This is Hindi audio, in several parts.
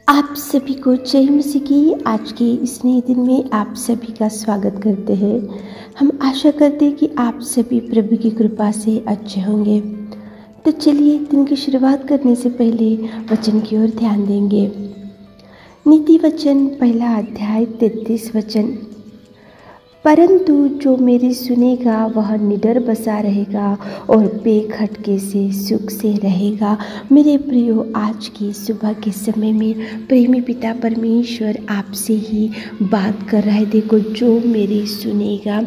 आप सभी को जय मसीह की आज के इस नए दिन में आप सभी का स्वागत करते हैं। हम आशा करते हैं कि आप सभी प्रभु की कृपा से अच्छे होंगे। तो चलिए दिन की शुरुआत करने से पहले वचन की ओर ध्यान देंगे। नीति वचन पहला अध्याय 33 वचन। परंतु जो मेरी सुनेगा वह निडर बसा रहेगा और बेखटके से सुख से रहेगा। मेरे प्रियो, आज की सुबह के समय में प्रेमी पिता परमेश्वर आपसे ही बात कर रहा है। देखो, जो मेरी सुनेगा,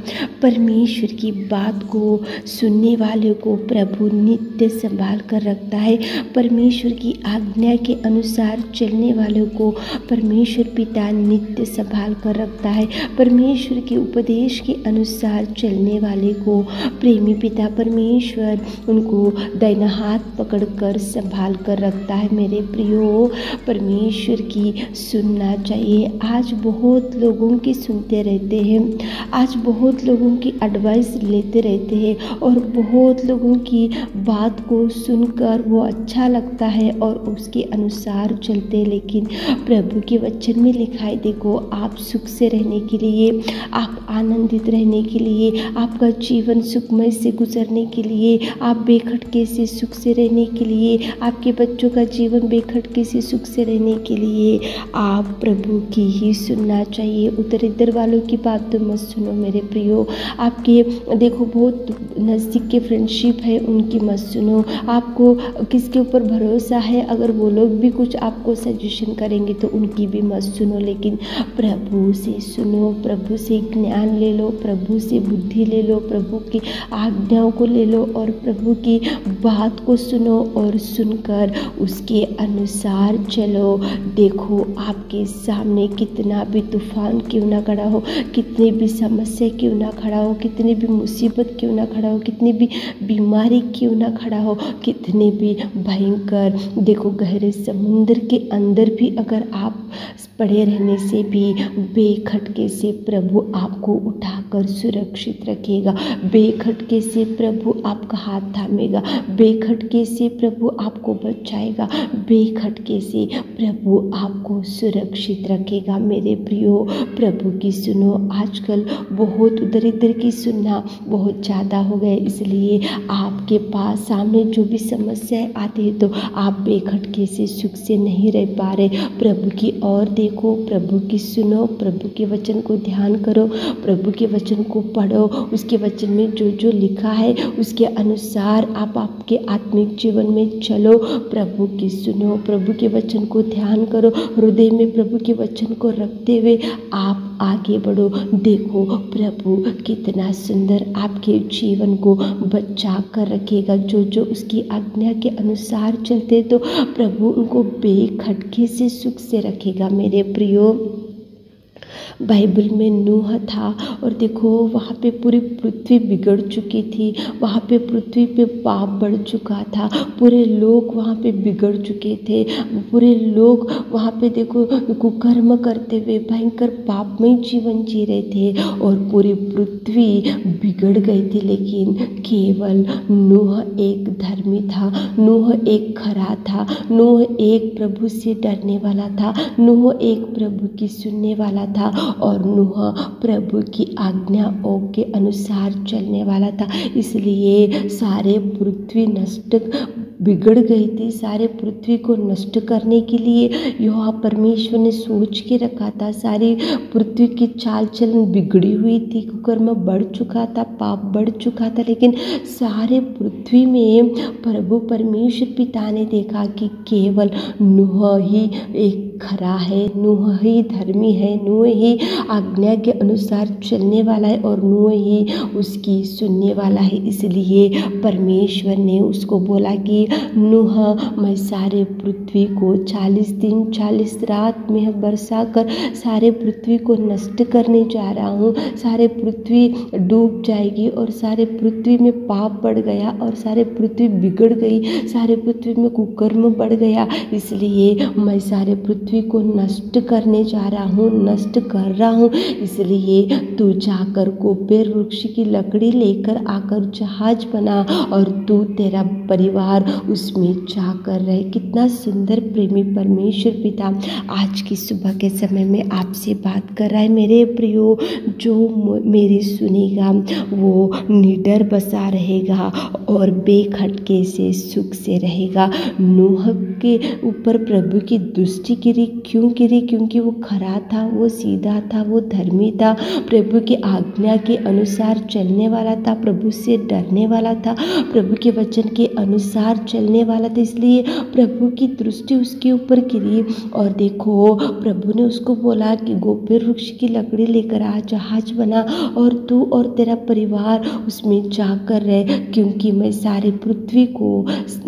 परमेश्वर की बात को सुनने वाले को प्रभु नित्य संभाल कर रखता है। परमेश्वर की आज्ञा के अनुसार चलने वालों को परमेश्वर पिता नित्य संभाल कर रखता है। परमेश्वर के उपदेश के अनुसार चलने वाले को प्रेमी पिता परमेश्वर उनको दाहिना हाथ पकड़कर संभाल कर रखता है। मेरे प्रियो, परमेश्वर की सुनना चाहिए। आज बहुत लोगों की सुनते रहते हैं, आज बहुत लोगों की एडवाइस लेते रहते हैं और बहुत लोगों की बात को सुनकर वो अच्छा लगता है और उसके अनुसार चलते हैं। लेकिन प्रभु के वचन में लिखा है, देखो, आप सुख से रहने के लिए, आप आनंदित रहने के लिए, आपका जीवन सुखमय से गुजरने के लिए, आप बेखटके से सुख से रहने के लिए, आपके बच्चों का जीवन बेखटके से सुख से रहने के लिए आप प्रभु की ही सुनना चाहिए। उधर इधर वालों की बात तो मत सुनो मेरे प्रियो। आपके देखो बहुत नज़दीक के फ्रेंडशिप है, उनकी मत सुनो। आपको किसके ऊपर भरोसा है, अगर वो लोग भी कुछ आपको सजेशन करेंगे तो उनकी भी मत सुनो। लेकिन प्रभु से सुनो, प्रभु से ज्ञान ले लो, प्रभु से बुद्धि ले लो, प्रभु की आज्ञाओं को ले लो और प्रभु की बात को सुनो और सुनकर उसके अनुसार चलो। देखो, आपके सामने कितना भी तूफान क्यों ना खड़ा हो, कितनी भी समस्या क्यों ना खड़ा हो, कितनी भी मुसीबत क्यों ना खड़ा हो, कितनी भी बीमारी क्यों ना खड़ा हो, कितने भी भयंकर देखो गहरे समुद्र के अंदर भी अगर आप पड़े रहने से भी बेखटके से प्रभु आपको उठाकर सुरक्षित रखेगा। बेखटके से प्रभु आपका हाथ थामेगा, बेखटके से प्रभु आपको बचाएगा, बेखटके से प्रभु आपको सुरक्षित रखेगा। मेरे प्रियो, प्रभु की सुनो। आजकल बहुत उधर इधर की सुनना बहुत ज़्यादा हो गया, इसलिए आपके पास सामने जो भी समस्याएं आती है तो आप बेखटके से सुख से नहीं रह पा रहे। प्रभु की ओर देखो, प्रभु की सुनो, प्रभु के वचन को ध्यान करो, प्रभु के वचन को पढ़ो। उसके वचन में जो जो लिखा है उसके अनुसार आप आपके आत्मिक जीवन में चलो। प्रभु की सुनो, प्रभु के वचन को ध्यान करो, हृदय में प्रभु के वचन को रखते हुए आप आगे बढ़ो। देखो, प्रभु कितना सुंदर आपके जीवन को बचा कर रखेगा। जो जो उसकी आज्ञा के अनुसार चलते तो प्रभु उनको बेखटके से सुख से रखेगा। मेरे प्रियो, बाइबल में नूह था और देखो वहाँ पे पूरी पृथ्वी बिगड़ चुकी थी, वहाँ पे पृथ्वी पे पाप बढ़ चुका था, पूरे लोग वहाँ पे बिगड़ चुके थे, पूरे लोग वहाँ पे देखो कुकर्म करते हुए भयंकर पापमय जीवन जी रहे थे और पूरी पृथ्वी बिगड़ गई थी। लेकिन केवल नूह एक धर्मी था, नूह एक खरा था, नूह एक प्रभु से डरने वाला था, नूह एक प्रभु की सुनने वाला था और नूह प्रभु की आज्ञाओं के अनुसार चलने वाला था। इसलिए सारे पृथ्वी नष्ट बिगड़ गई थी। सारे पृथ्वी को नष्ट करने के लिए यहोवा परमेश्वर ने सोच के रखा था। सारी पृथ्वी की चाल चलन बिगड़ी हुई थी, कुकर्म बढ़ चुका था, पाप बढ़ चुका था। लेकिन सारे पृथ्वी में प्रभु परमेश्वर पिता ने देखा कि केवल नूह ही एक खरा है, नूह ही धर्मी है, नूह ही आज्ञा के अनुसार चलने वाला है और नूह ही उसकी सुनने वाला है। इसलिए परमेश्वर ने उसको बोला कि नूह, मैं सारे पृथ्वी को 40 दिन 40 रात में बरसा कर सारे पृथ्वी को नष्ट करने जा रहा हूँ। सारे पृथ्वी डूब जाएगी और सारे पृथ्वी में पाप बढ़ गया और सारे पृथ्वी बिगड़ गई, सारे पृथ्वी में कुकर्म बढ़ गया। इसलिए मैं सारे पृथ्वी पृथ्वी को नष्ट करने जा रहा हूँ, नष्ट कर रहा हूँ, इसलिए तू जाकर गोपेर वृक्ष की लकड़ी लेकर आकर जहाज बना और तू तेरा परिवार उसमें जाकर रहे। कितना सुंदर प्रेमी परमेश्वर पिता आज की सुबह के समय में आपसे बात कर रहा है। मेरे प्रियो, जो मेरी सुनेगा वो निडर बसा रहेगा और बेखटके से सुख से रहेगा। नूह के ऊपर प्रभु की दृष्टि गिरी, क्यों गिरी? क्योंकि वो खरा था, वो सीधा था, वो धर्मी था, प्रभु की आज्ञा के अनुसार चलने वाला था, प्रभु से डरने वाला था, प्रभु के वचन के अनुसार चलने वाला था, इसलिए प्रभु की दृष्टि उसके ऊपर गिरी। और देखो, प्रभु ने उसको बोला कि गोपेर वृक्ष की लकड़ी लेकर आ, जहाज बना और तू और तेरा परिवार उसमें जाकर रहे, क्योंकि मैं सारी पृथ्वी को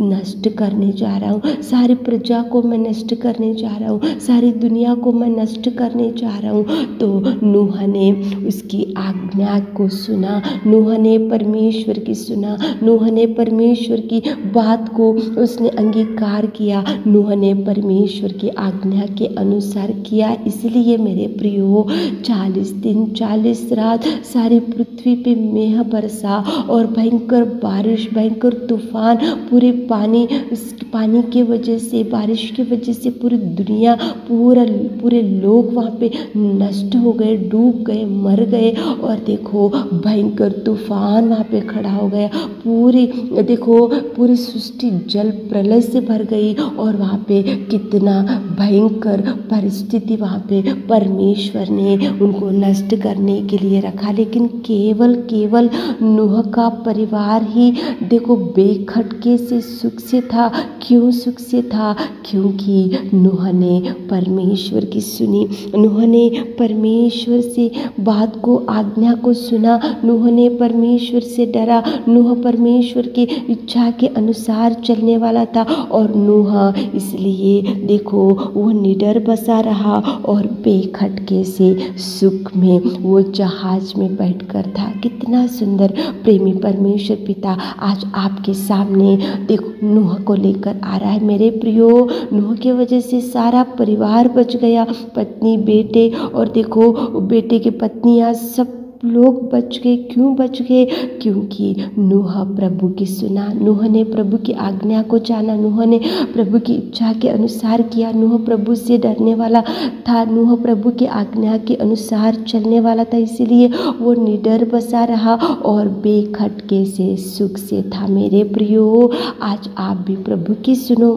नष्ट करने जा रहा हूँ, सारी प्रजा को मैं नष्ट करने जा रहा हूँ, सारी दुनिया को मैं नष्ट करने जा रहा हूँ। तो नूह ने उसकी आज्ञा को सुना, नूह ने परमेश्वर की सुना, नूह ने परमेश्वर की बात को उसने अंगीकार किया, नूह ने परमेश्वर की आज्ञा के अनुसार किया। इसलिए मेरे प्रियो, 40 दिन 40 रात सारी पृथ्वी पे मेह बरसा और भयंकर बारिश, भयंकर तूफान, पूरे पानी, इस पानी की वजह से, बारिश की वजह से पूरी दुनिया, पूरे लोग वहाँ पे नष्ट हो गए, डूब गए, मर गए। और देखो, भयंकर तूफान वहाँ पे खड़ा हो गया, पूरी सृष्टि जल प्रलय से भर गई। और वहाँ पे कितना भयंकर परिस्थिति वहाँ पे परमेश्वर ने उनको नष्ट करने के लिए रखा, लेकिन केवल नूह का परिवार ही देखो बेखटके से सुख से था। क्यों सुख से था? क्योंकि नूह ने परमेश्वर की सुनी, नूह ने परमेश्वर से बात को, आज्ञा को सुना, नूह ने परमेश्वर से डरा, नूह परमेश्वर की इच्छा के अनुसार चलने वाला था। और नूह इसलिए देखो वो निडर बसा रहा और बेखटके से सुख में वो जहाज में बैठकर था। कितना सुंदर प्रेमी परमेश्वर पिता आज आपके सामने देखो नूह को लेकर आ रहा है। मेरे प्रियो, नूह की वजह से सारा परिवार बच गया, पत्नी, बेटे, और देखो बेटे की पत्नियां, सब लोग बच गए। क्यों बच गए? क्योंकि नूह प्रभु की सुना, नूह ने प्रभु की आज्ञा को जाना, नूह ने प्रभु की इच्छा के अनुसार किया, नूह प्रभु से डरने वाला था, नूह प्रभु की आज्ञा के अनुसार चलने वाला था, इसीलिए वो निडर बसा रहा और बेखटके से सुख से था। मेरे प्रियो, आज आप भी प्रभु की सुनो,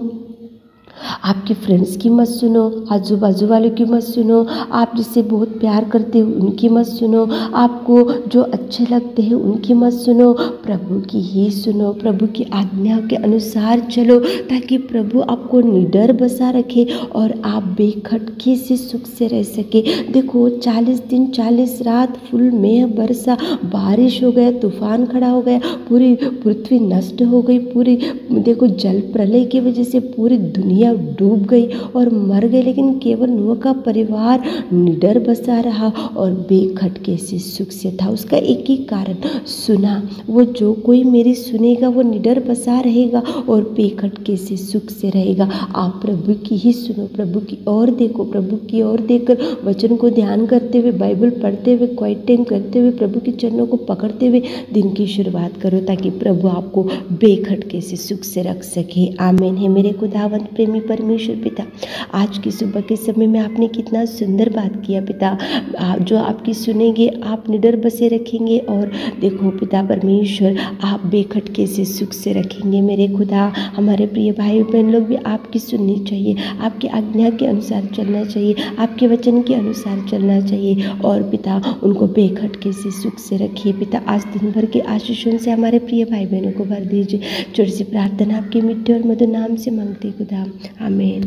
आपके फ्रेंड्स की मत सुनो, आजू बाजू वालों की मत सुनो, आप जिससे बहुत प्यार करते हो उनकी मत सुनो, आपको जो अच्छे लगते हैं उनकी मत सुनो, प्रभु की ही सुनो, प्रभु की आज्ञा के अनुसार चलो, ताकि प्रभु आपको निडर बसा रखे और आप बेखटके से सुख से रह सके। देखो 40 दिन 40 रात फुल मेह बरसा, बारिश हो गया, तूफान खड़ा हो गया, पूरी पृथ्वी नष्ट हो गई, पूरी देखो जल प्रलय की वजह से पूरी दुनिया डूब गई और मर गई, लेकिन केवल नूह का परिवार निडर बसा रहा और बेखटके से सुख से था। उसका एक ही कारण, सुना। वो जो कोई मेरी सुनेगा वो निडर बसा रहेगा और बेखटके से सुख से रहेगा। आप प्रभु की ही सुनो, प्रभु की ओर देखो, प्रभु की ओर देखकर वचन को ध्यान करते हुए, बाइबल पढ़ते हुए, क्वाइट टाइम करते हुए, प्रभु के चरणों को पकड़ते हुए दिन की शुरुआत करो, ताकि प्रभु आपको बेखटके से सुख से रख सके। आमीन है मेरे खुदावंत प्रेमी परमेश्वर पिता। आज की सुबह के समय में आपने कितना सुंदर बात किया पिता। आप जो आपकी सुनेंगे आप निडर बसे रखेंगे और देखो पिता परमेश्वर आप बेखटके से सुख से रखेंगे। मेरे खुदा, हमारे प्रिय भाई बहन लोग भी आपकी सुननी चाहिए, आपकी आज्ञा के अनुसार चलना चाहिए, आपके वचन के अनुसार चलना चाहिए और पिता उनको बेखटके से सुख से रखिए। पिता आज दिन भर के आशीषों से हमारे प्रिय भाई बहनों को भर दीजिए। छोटी सी प्रार्थना आपके मिट्टे और मधुर नाम से मांगते खुदा, आमीन।